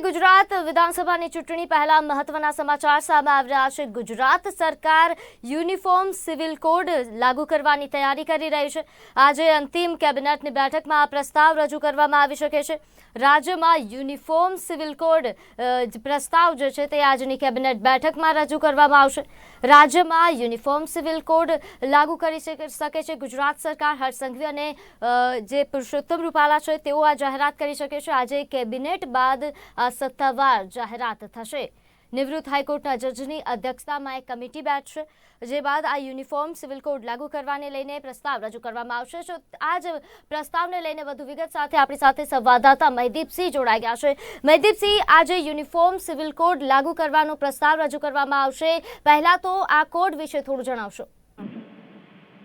ગુજરાત વિધાનસભાની ચૂંટણી પહેલા મહત્વના સમાચાર સામે આવી રહ્યા છે। ગુજરાત સરકાર યુનિફોર્મ સિવિલ કોડ લાગુ કરવાની તૈયારી કરી રહી છે। આજે અંતિમ કેબિનેટની બેઠકમાં આ પ્રસ્તાવ રજૂ કરવામાં આવી શકે છે। રાજ્યમાં યુનિફોર્મ સિવિલ કોડ પ્રસ્તાવ જે છે તે આજની કેબિનેટ બેઠકમાં રજૂ કરવામાં આવશે। રાજ્યમાં યુનિફોર્મ સિવિલ કોડ લાગુ કરી શકે છે ગુજરાત સરકાર। હર્ષ સંઘવી અને જે પુરુષોત્તમ રૂપાલા છે તેઓ આ જાહેરાત કરી શકે છે। આજે કેબિનેટ બાદ આ સત્તાવાર જાહેરાત થશે। નિવૃત્ત હાઈકોર્ટના જજની અધ્યક્ષતામાં એક કમિટી બેઠશે, જે બાદ આ યુનિફોર્મ સિવિલ કોડ લાગુ કરવાને લઈને પ્રસ્તાવ રજૂ કરવામાં આવશે। તો આ જ પ્રસ્તાવને લઈને વધુ વિગત સાથે આપણી સાથે સંવાદદાતા મહેદીપસિંહ જોડાઈ ગયા છે। મહેદીપસિંહ, આજે યુનિફોર્મ સિવિલ કોડ લાગુ કરવાનો પ્રસ્તાવ રજૂ કરવામાં આવશે। પહેલા તો આ કોડ વિશે થોડું જણાવશો।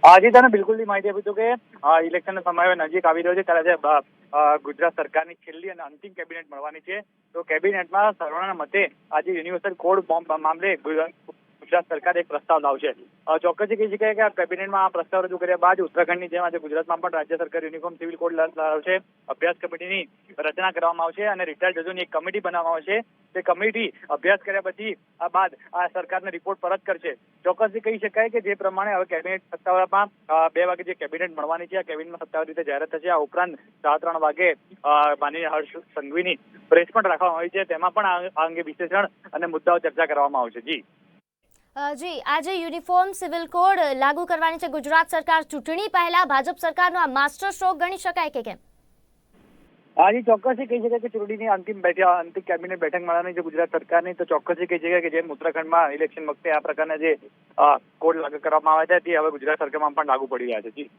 આજે તને બિલકુલ માહિતી આપી કે ઇલેક્શનનો સમય નજીક આવી રહ્યો છે ત્યારે ગુજરાત સરકારની છેલ્લી અને અંતિમ કેબિનેટ મળવાની છે। તો કેબિનેટમાં સર્વાના મતે આજે યુનિવર્સલ કોડ મામલે ગુજરાત સરકાર એક પ્રસ્તાવ લાવશે। ચોક્કસથી કહી શકાય કે આ કેબિનેટમાં આ પ્રસ્તાવ રજૂ કર્યા બાદ ઉત્તરાખંડની જેમ આજે ગુજરાતમાં પણ રાજ્ય સરકાર યુનિફોર્મ સિવિલ કોડ લાવશે। અભ્યાસ કમિટીની રચના કરવામાં આવશે અને રિટાયર્ડ જજોની એક કમિટી બનાવવામાં આવશે। તે કમિટી અભ્યાસ કર્યા પછી આ બાદ આ સરકારને રિપોર્ટ પરત કરશે। ચોક્કસથી કહી શકાય કે જે પ્રમાણે હવે કેબિનેટ સત્તાવારમાં 2 વાગે જે કેબિનેટ મળવાની છે, આ કેબિનેટમાં સત્તાવાર રીતે જાહેરાત થશે। આ ઉપરાંત 3:30 વાગે માનનીય હર્ષ સંઘવીની પ્રેસ પણ રાખવામાં આવી છે, તેમાં પણ આ અંગે વિશ્લેષણ અને મુદ્દાઓ ચર્ચા કરવામાં આવશે। જી, આજે યુનિફોર્મ સિવિલ કોડ લાગુ કરવાની છે ગુજરાત સરકાર। ચૂંટણી પહેલા ભાજપ સરકારનો આ માસ્ટર સ્ટ્રોક ગણી શકાય કે કેમ? આજે ચોક્કસથી કહી શકાય કે ચૂંટણીની અંતિમ કેબિનેટ બેઠક મળવાની છે ગુજરાત સરકારની। તો ચોક્કસથી કહી શકાય કે જેમ ઉત્તરાખંડમાં ઇલેક્શન વખતે આ પ્રકારના જે કોડ લાગુ કરવામાં આવ્યા હતા તે હવે ગુજરાત સરકારમાં પણ લાગુ પડી રહ્યા છે।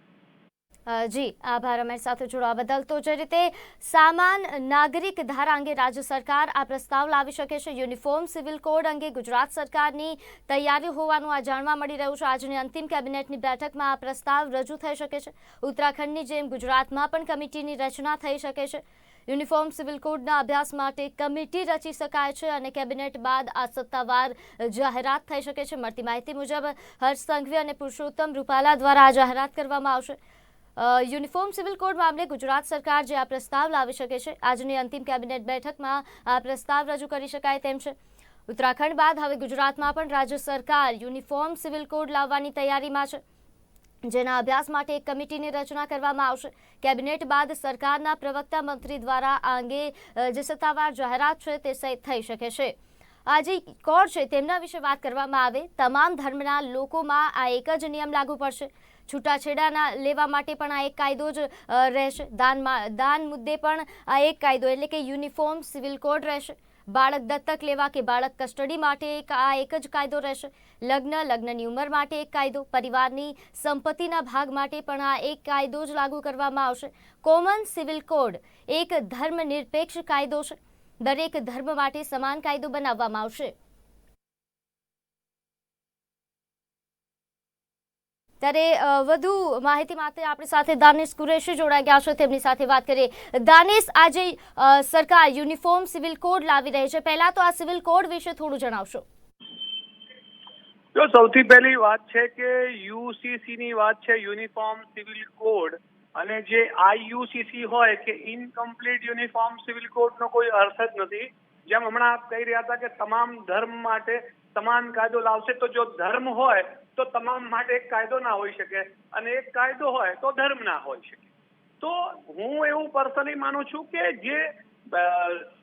જી, આભાર અમારી સાથે જોડવા બદલ। તો જે રીતે સામાન નાગરિક ધારા અંગે રાજ્ય સરકાર આ પ્રસ્તાવ લાવી શકે છે, યુનિફોર્મ સિવિલ કોડ અંગે ગુજરાત સરકારની તૈયારી હોવાનું આ જાણવા મળી રહ્યું છે। આજની અંતિમ કેબિનેટની બેઠકમાં આ પ્રસ્તાવ રજૂ થઈ શકે છે। ઉત્તરાખંડની જેમ ગુજરાતમાં પણ કમિટીની રચના થઈ શકે છે। યુનિફોર્મ સિવિલ કોડના અભ્યાસ માટે કમિટી રચી શકાય છે અને કેબિનેટ બાદ આ સત્તાવાર જાહેરાત થઈ શકે છે। મળતી માહિતી મુજબ હર્ષ સંઘવી અને પુરુષોત્તમ રૂપાલા દ્વારા આ જાહેરાત કરવામાં આવશે। યુનિફોર્મ સિવિલ કોડ મામલે ગુજરાત સરકાર જે આ પ્રસ્તાવ લાવી શકે છે, આજની અંતિમ કેબિનેટ બેઠકમાં આ પ્રસ્તાવ રજૂ કરી શકાય તેમ છે। ઉત્તરાખંડ બાદ હવે ગુજરાતમાં પણ રાજ્ય સરકાર યુનિફોર્મ સિવિલ કોડ લાવવાની તૈયારીમાં છે, જેના અભ્યાસ માટે એક કમિટીની રચના કરવામાં આવશે। કેબિનેટ બાદ સરકારના પ્રવક્તા મંત્રી દ્વારા આ અંગે જે સત્તાવાર જાહેરાત છે તે થઈ શકે છે। આજે કોડ છે તેમના વિશે વાત કરવામાં આવે, તમામ ધર્મના લોકોમાં આ એક જ નિયમ લાગુ પડશે। છૂટાછેડા લેવા માટે પણ આ એક કાયદો જ રહેશે। દાન મુદ્દે પણ આ એક કાયદો એટલે કે યુનિફોર્મ સિવિલ કોડ રહેશે। બાળક દત્તક લેવા કે બાળક કસ્ટડી માટે આ એક જ કાયદો રહેશે। લગ્નની ઉંમર માટે એક કાયદો, પરિવારની સંપત્તિના ભાગ માટે પણ આ એક કાયદો જ લાગુ કરવામાં આવશે। કોમન સિવિલ કોડ એક ધર્મનિરપેક્ષ કાયદો છે, દરેક ધર્મ માટે સમાન કાયદો બનાવવામાં આવશે। ત્યારે વધુ માહિતી માટે આપણી સાથે દાનિશ કુરેશી જોડાઈ ગયા છે, તેમની સાથે વાત કરીએ। દાનિશ, આજે સરકાર યુનિફોર્મ સિવિલ કોડ લાવી રહી છે, પહેલા તો આ સિવિલ કોડ વિશે થોડું જણાવશો। જો સૌથી પહેલી વાત છે કે યુસીસી ની વાત છે, યુનિફોર્મ સિવિલ કોડ, અને જે આઈયુસીસી હોય કે ઇનકમ્પ્લીટ યુનિફોર્મ સિવિલ કોડ નો કોઈ અર્થ જ નથી। જેમ હમણાં આપ કહી રહ્યા હતા કે તમામ ધર્મ માટે સમાન કાયદો લાવશે, તો જો ધર્મ હોય તો તમામ માટે એક કાયદો ના હોઈ શકે અને એક કાયદો હોય તો ધર્મ ના હોઈ શકે। તો હું એવું પર્સનલી માનું છું કે જે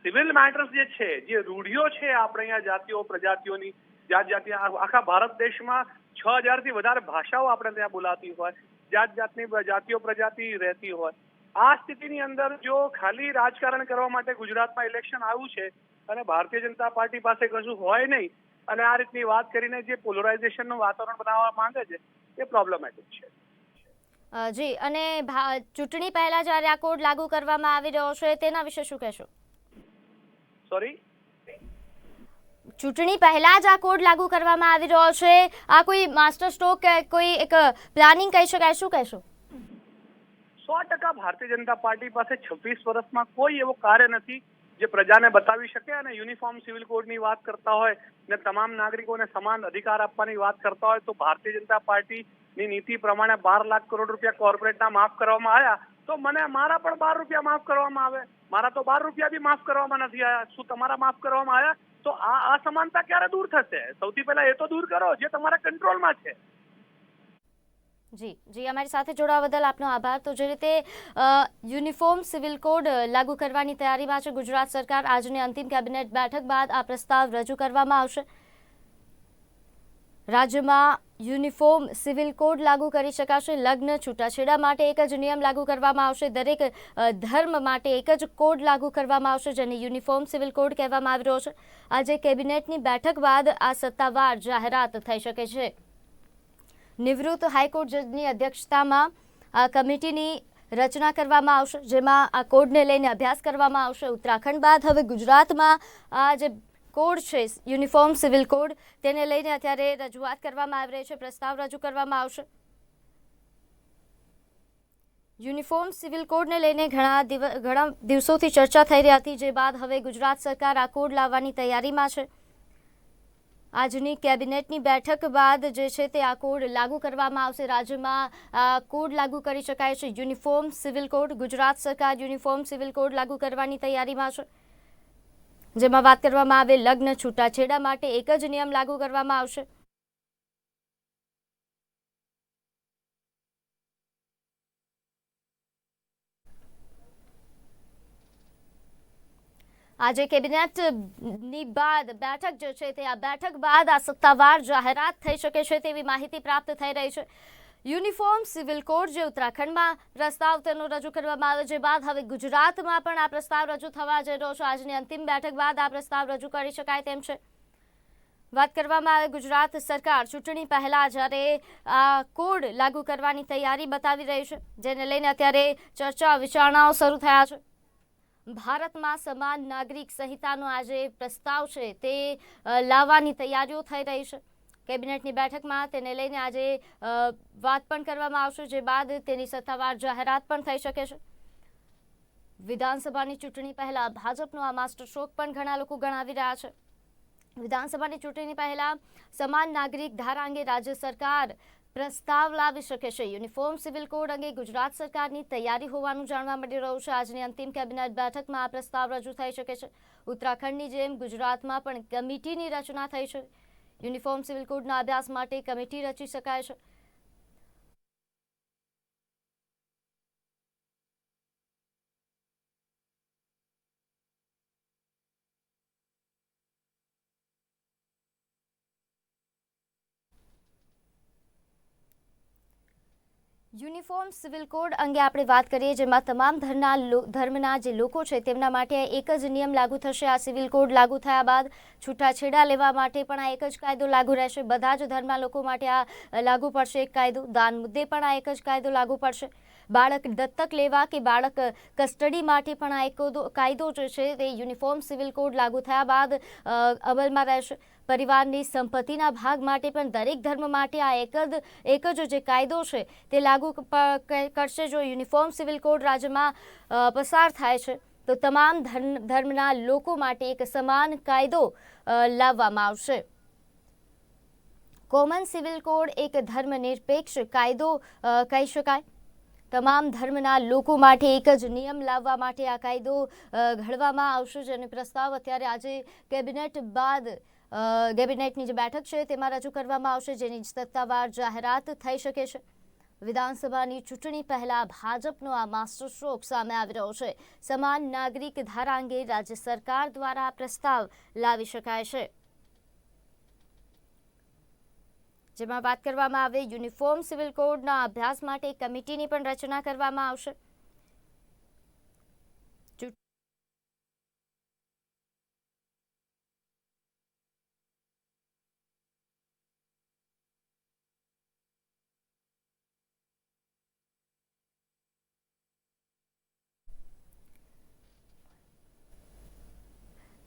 સિવિલ મેટર્સ જે છે, જે રૂઢિઓ છે આપણે અહીંયા જાતિઓ પ્રજાતિઓની, જાતિ આખા ભારત દેશમાં 6000 થી વધારે ભાષાઓ આપણે ત્યાં બોલાતી હોય, જાતની જાતિઓ પ્રજાતિ રહેતી હોય, આ સ્થિતિની અંદર જો ખાલી રાજકારણ કરવા માટે ગુજરાતમાં ઇલેક્શન આવ્યું છે અને ભારતીય જનતા પાર્ટી પાસે કશું હોય નહીં અને આ રીતની વાત કરીને જે પોલરાઇઝેશનનું વાતાવરણ બનાવવા માંગે છે એ પ્રોબ્લેમેટિક છે। જી, અને ચૂંટણી પહેલા જ્યારે આ કોડ લાગુ કરવામાં આવી રહ્યો છે તેના વિશે શું કહેશો? સોરી, ચૂંટણી પહેલા જ આ કોડ લાગુ કરવામાં આવી રહ્યો છે, આ કોઈ માસ્ટર સ્ટ્રોક કે કોઈ એક પ્લાનિંગ કહી શકાય, શું કહેશો? 100% ભારતીય જનતા પાર્ટી પાસે 26 વર્ષમાં કોઈ એવો કાર્ય નથી જે પ્રજાને બતાવી શકે અને યુનિફોર્મ સિવિલ કોડની વાત કરતા હોય ને તમામ નાગરિકોને સમાન અધિકાર આપવાની વાત કરતા હોય તો ભારતીય જનતા પાર્ટીની નીતિ પ્રમાણે 12 લાખ કરોડ રૂપિયા કોર્પોરેટના માફ કરવામાં આવ્યા, તો મને મારા પણ 12 રૂપિયા માફ કરવામાં આવે। મારા તો 12 રૂપિયા બી માફ કરવામાં નથી આવ્યા, શું તમારા માફ કરવામાં આવ્યા? તો આ અસમાનતા ક્યારે દૂર થશે? સૌથી પહેલા એ તો દૂર કરો જે તમારા કંટ્રોલમાં છે. જી અમારી સાથે જોડાવા બદલ આપનો આભાર. તો જે રીતે યુનિફોર્મ સિવિલ કોડ લાગુ કરવાની તૈયારીમાં છે ગુજરાત સરકાર, આજની અંતિમ કેબિનેટ બેઠક બાદ આ પ્રસ્તાવ રજૂ કરવામાં આવશે. રાજ્યમાં યુનિફોર્મ સિવિલ કોડ લાગુ કરી શકાશે. લગ્ન છૂટાછેડા માટે એક જ નિયમ લાગુ કરવામાં આવશે. દરેક ધર્મ માટે એક જ કોડ લાગુ કરવામાં આવશે, જેને યુનિફોર્મ સિવિલ કોડ કહેવામાં આવી રહ્યો છે. આજે કેબિનેટની બેઠક બાદ આ સત્તાવાર જાહેરાત થઈ શકે છે. નિવૃત્ત હાઈકોર્ટ જજની અધ્યક્ષતામાં આ કમિટીની રચના કરવામાં આવશે, જેમાં આ કોડને લઈને અભ્યાસ કરવામાં આવશે. ઉત્તરાખંડ બાદ હવે ગુજરાતમાં આ જે કોડ છે યુનિફોર્મ સિવિલ કોડ, તેને લઈને અત્યારે રજૂઆત કરવામાં આવી રહી છે, પ્રસ્તાવ રજૂ કરવામાં આવશે. યુનિફોર્મ સિવિલ કોડને લઈને ઘણા દિવસોથી ચર્ચા થઈ રહી હતી, જે બાદ હવે ગુજરાત સરકાર આ કોડ લાવવાની તૈયારીમાં છે. આજની કેબિનેટની બેઠક બાદ જે છે તે આ કોડ લાગુ કરવામાં આવશે. રાજ્યમાં આ કોડ લાગુ કરી શકાય છે, યુનિફોર્મ સિવિલ કોડ. ગુજરાત સરકાર યુનિફોર્મ સિવિલ કોડ લાગુ કરવાની તૈયારીમાં છે, જેમાં વાત કરવામાં આવે લગ્ન છૂટાછેડા માટે એક જ નિયમ લાગુ કરવામાં આવશે. આજે કેબિનેટની બેઠક જે છે તે આ બેઠક બાદ આ સત્તાવાર જાહેરાત થઈ શકે છે તેવી માહિતી પ્રાપ્ત થઈ રહી છે. યુનિફોર્મ સિવિલ કોડ જે ઉત્તરાખંડમાં પ્રસ્તાવ તેનો રજૂ કરવામાં આવ્યો, જે બાદ હવે ગુજરાતમાં પણ આ પ્રસ્તાવ રજૂ થવા જઈ રહ્યો છે. આજની અંતિમ બેઠક બાદ આ પ્રસ્તાવ રજૂ કરી શકાય તેમ છે. વાત કરવામાં આવે ગુજરાત સરકાર ચૂંટણી પહેલા જ્યારે આ કોડ લાગુ કરવાની તૈયારી બતાવી રહી છે, જેને લઈને અત્યારે ચર્ચા વિચારણાઓ શરૂ થયા છે. ભારતમાં સમાન નાગરિક સંહિતાનો આજે પ્રસ્તાવ છે તે લાવવાની તૈયારીઓ થઈ રહી છે. કેબિનેટની બેઠકમાં તેને લઈને આજે વાત પણ કરવામાં આવશે, જે બાદ તેની સત્તાવાર જાહેરાત પણ થઈ શકે છે. વિધાનસભાની ચૂંટણી પહેલા ભાજપનો આ માસ્ટર સ્ટ્રોક પણ ઘણા લોકો ગણાવી રહ્યા છે. વિધાનસભાની ચૂંટણી પહેલા સમાન નાગરિક ધારા અંગે રાજ્ય સરકાર પ્રસ્તાવ લાવી શકે છે. યુનિફોર્મ સિવિલ કોડ અંગે ગુજરાત સરકારની તૈયારી હોવાનું જાણવા મળી રહ્યું છે. આજની અંતિમ કેબિનેટ બેઠકમાં આ પ્રસ્તાવ રજૂ થઈ શકે છે. ઉત્તરાખંડની જેમ ગુજરાતમાં પણ કમિટીની રચના થઈ છે. યુનિફોર્મ સિવિલ કોડના અભ્યાસ માટે કમિટી રચી શકાય છે. યુનિફોર્મ સિવિલ કોડ અંગે આપણે વાત કરીએ, જેમાં તમામ ધર્મના જે લોકો છે તેમના માટે એક જ નિયમ લાગુ થશે. આ સિવિલ કોડ લાગુ થયા બાદ છૂટાછેડા લેવા માટે પણ આ એક જ કાયદો લાગુ રહેશે. બધા જ ધર્મના લોકો માટે આ લાગુ પડશે એક કાયદો. દાન મુદ્દે પણ આ એક જ કાયદો લાગુ પડશે. બાળક દત્તક લેવા કે બાળક કસ્ટડી માટે પણ આ એક કાયદો જે છે તે યુનિફોર્મ સિવિલ કોડ લાગુ થયા બાદ અમલમાં રહેશે. પરિવારની સંપત્તિના ભાગ માટે પણ દરેક ધર્મ માટે આ એક જ જે કાયદો છે તે લાગુ કરશે. જો યુનિફોર્મ સિવિલ કોડ રાજ્યમાં પસાર થાય છે તો તમામ ધર્મના લોકો માટે એક સમાન કાયદો લાવવામાં આવશે. કોમન સિવિલ કોડ એક ધર્મનિરપેક્ષ કાયદો કહી શકાય. તમામ ધર્મના લોકો માટે એક જ નિયમ લાવવા માટે આ કાયદો ઘડવામાં આવશે, જેનો પ્રસ્તાવ અત્યારે આજે કેબિનેટ બાદ કેબિનેટની જે બેઠક છે તેમાં રજૂ કરવામાં આવશે, જેની સત્તાવાર જાહેરાત થઈ શકે છે. વિધાનસભાની ચૂંટણી પહેલા ભાજપનો આ માસ્ટર સ્ટ્રોક સામે આવી રહ્યો છે. સમાન નાગરિક ધારા અંગે રાજ્ય સરકાર દ્વારા પ્રસ્તાવ લાવી શકાય છે, જેમાં વાત કરવામાં આવે યુનિફોર્મ સિવિલ કોડના અભ્યાસ માટે કમિટીની પણ રચના કરવામાં આવશે.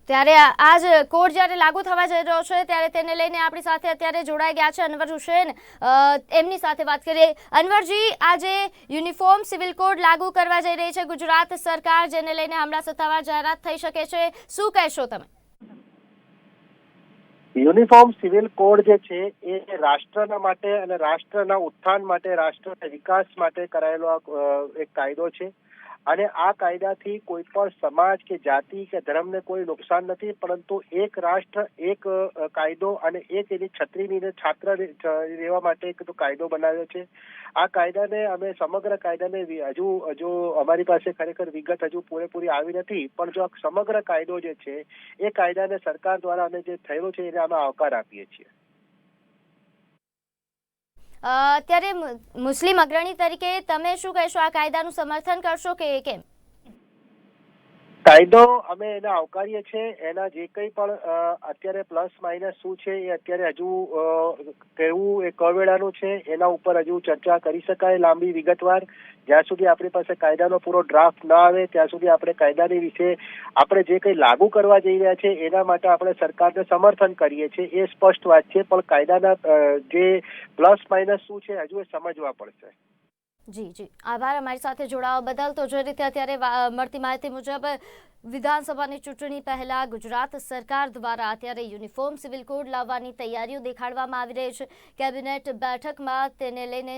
ત્યારે આ જ કોડ જ્યારે લાગુ થવા જઈ રહ્યો છે ત્યારે તેને લઈને આપણી સાથે અત્યારે જોડાઈ ગયા છે અનવર હુસેન. એમની સાથે વાત કરીએ. અનવરજી, આજે યુનિફોર્મ સિવિલ કોડ લાગુ કરવા જઈ રહી છે ગુજરાત સરકાર, જેને લઈને હમણાં સત્તાવાર જાહેરાત થઈ શકે છે, શું કહેશો તમે? યુનિફોર્મ સિવિલ કોડ જે છે એ રાષ્ટ્રના માટે અને રાષ્ટ્રના ઉત્થાન માટે, રાષ્ટ્રના વિકાસ માટે કરાયેલો એક કાયદો છે. અને આ કાયદાથી કોઈ પણ સમાજ કે જાતિ કે ધર્મને કોઈ નુકસાન નથી, પરંતુ એક રાષ્ટ્ર એક કાયદો અને એક એની છત્રીની છાત્ર રહેવા માટે એક તો કાયદો બનાવ્યો છે. આ કાયદાને અમે સમગ્ર કાયદાને હજુ અમારી પાસે ખરેખર વિગત હજુ પૂરેપૂરી આવી નથી, પણ જો આ સમગ્ર કાયદો જે છે એ કાયદાને સરકાર દ્વારા અમે જે થયેલો છે એને અમે આવકાર આપીએ છીએ. અત્યારે મુસ્લિમ અગ્રણી તરીકે તમે શું કહેશો? આ કાયદાનું સમર્થન કરશો કે કેમ? કાયદો અમે એને આવકારીએ છીએ. એના જે કંઈ પણ અત્યારે પ્લસ માઇનસ શું છે એ અત્યારે હજુ કહેવું એ કવેળાનું છે. એના ઉપર હજુ ચર્ચા કરી શકાય લાંબી વિગતવાર. જ્યાં સુધી આપણી પાસે કાયદાનો પૂરો ડ્રાફ્ટ ના આવે ત્યાં સુધી આપણે કાયદાની વિશે આપણે જે કંઈ લાગુ કરવા જઈ રહ્યા છે એના માટે આપણે સરકારને સમર્થન કરીએ છીએ, એ સ્પષ્ટ વાત છે. પણ કાયદાના જે પ્લસ માઇનસ શું છે હજુ એ સમજવા પડશે. જી આભાર અમારી સાથે જોડાવા બદલ. તો જે રીતે અત્યારે મળતી માહિતી મુજબ વિધાનસભાની ચૂંટણી પહેલા ગુજરાત સરકાર દ્વારા અત્યારે યુનિફોર્મ સિવિલ કોડ લાવવાની તૈયારીઓ દેખાડવામાં આવી રહી છે. કેબિનેટ બેઠકમાં તેને લઈને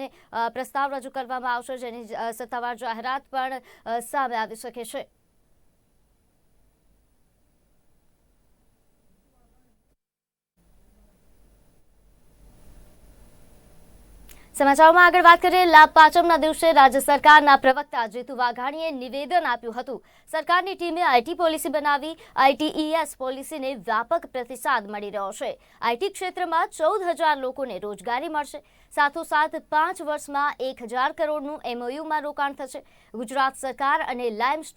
પ્રસ્તાવ રજૂ કરવામાં આવશે, જેની સત્તાવાર જાહેરાત પણ સામે આવી શકે છે. સમાચારોમાં આગળ વાત કરીએ. લાભ પાંચમના દિવસે રાજ્ય સરકારના પ્રવક્તા જીતુ વાઘાણીએ નિવેદન આપ્યું હતું. સરકારની ટીમે આઈટી પોલિસી બનાવી. ITES પોલિસીને વ્યાપક પ્રતિસાદ મળી રહ્યો છે. આઈટી ક્ષેત્રમાં 14,000 લોકોને રોજગારી મળશે. સાથોસાથ 5 વર્ષમાં 1,000 કરોડનું MOUમાં રોકાણ થશે. ગુજરાત સરકાર અને લાઇમસ્ટોન